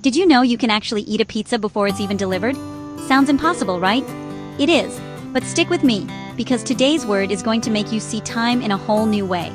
Did you know you can actually eat a pizza before it's even delivered? Sounds impossible, right? It is, but stick with me, because today's word is going to make you see time in a whole new way.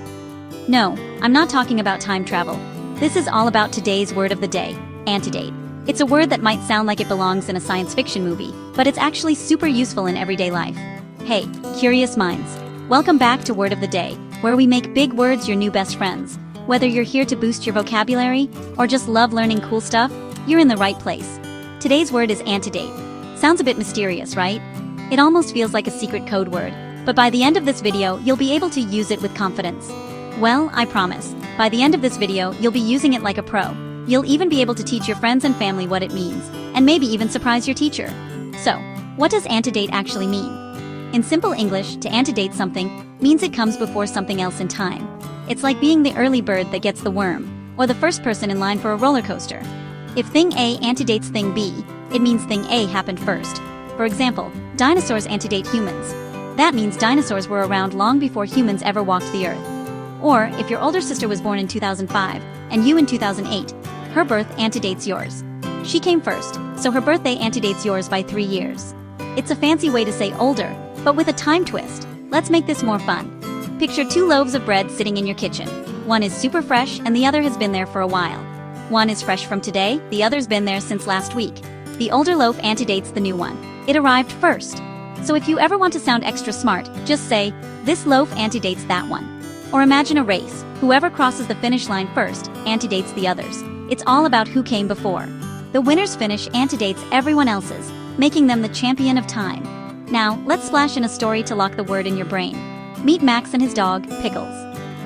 No, I'm not talking about time travel. This is all about today's word of the day, antedate. It's a word that might sound like it belongs in a science fiction movie, but it's actually super useful in everyday life. Hey, curious minds. Welcome back to Word of the Day, where we make big words your new best friends. Whether you're here to boost your vocabulary, or just love learning cool stuff, you're in the right place. Today's word is antedate. Sounds a bit mysterious, right? It almost feels like a secret code word, but by the end of this video, you'll be able to use it with confidence. Well, I promise, by the end of this video, you'll be using it like a pro. You'll even be able to teach your friends and family what it means, and maybe even surprise your teacher. So, what does antedate actually mean? In simple English, to antedate something means it comes before something else in time. It's like being the early bird that gets the worm, or the first person in line for a roller coaster. If thing A antedates thing B, it means thing A happened first. For example, dinosaurs antedate humans. That means dinosaurs were around long before humans ever walked the earth. Or, if your older sister was born in 2005, and you in 2008, her birth antedates yours. She came first, so her birthday antedates yours by 3 years. It's a fancy way to say older, but with a time twist. Let's make this more fun. Picture 2 loaves of bread sitting in your kitchen. One is super fresh and the other has been there for a while. One is fresh from today, the other's been there since last week. The older loaf antedates the new one. It arrived first. So if you ever want to sound extra smart, just say, this loaf antedates that one. Or imagine a race. Whoever crosses the finish line first antedates the others. It's all about who came before. The winner's finish antedates everyone else's, making them the champion of time. Now, let's splash in a story to lock the word in your brain. Meet Max and his dog, Pickles.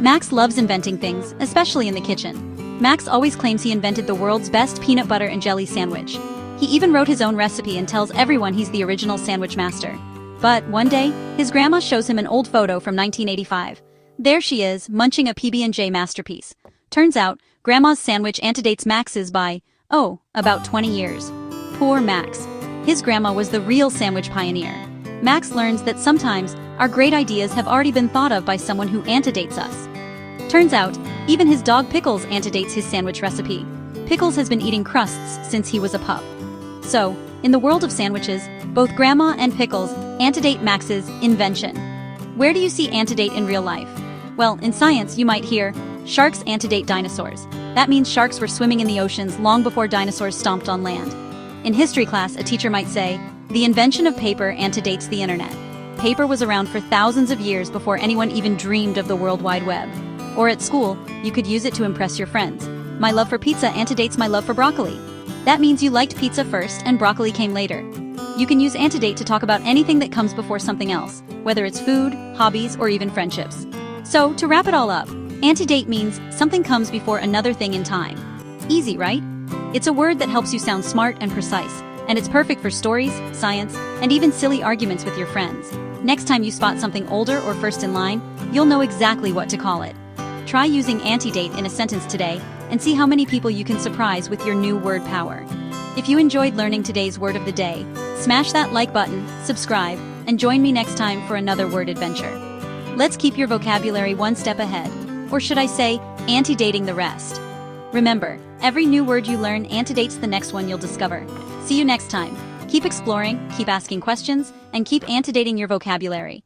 Max loves inventing things, especially in the kitchen. Max always claims he invented the world's best peanut butter and jelly sandwich. He even wrote his own recipe and tells everyone he's the original sandwich master. But one day, his grandma shows him an old photo from 1985. There she is, munching a PB&J masterpiece. Turns out, Grandma's sandwich antedates Max's by, about 20 years. Poor Max. His grandma was the real sandwich pioneer. Max learns that sometimes, our great ideas have already been thought of by someone who antedates us. Turns out, even his dog Pickles antedates his sandwich recipe. Pickles has been eating crusts since he was a pup. So, in the world of sandwiches, both Grandma and Pickles antedate Max's invention. Where do you see antedate in real life? Well, in science, you might hear, sharks antedate dinosaurs. That means sharks were swimming in the oceans long before dinosaurs stomped on land. In history class, a teacher might say, the invention of paper antedates the internet. Paper was around for thousands of years before anyone even dreamed of the World Wide Web. Or at school, you could use it to impress your friends. My love for pizza antedates my love for broccoli. That means you liked pizza first and broccoli came later. You can use antedate to talk about anything that comes before something else, whether it's food, hobbies, or even friendships. So, to wrap it all up, antedate means something comes before another thing in time. Easy, right? It's a word that helps you sound smart and precise, and it's perfect for stories, science, and even silly arguments with your friends. Next time you spot something older or first in line, you'll know exactly what to call it. Try using antedate in a sentence today, and see how many people you can surprise with your new word power. If you enjoyed learning today's word of the day, smash that like button, subscribe, and join me next time for another word adventure. Let's keep your vocabulary one step ahead, or should I say, antedating the rest. Remember, every new word you learn antedates the next one you'll discover. See you next time. Keep exploring, keep asking questions, and keep antedating your vocabulary.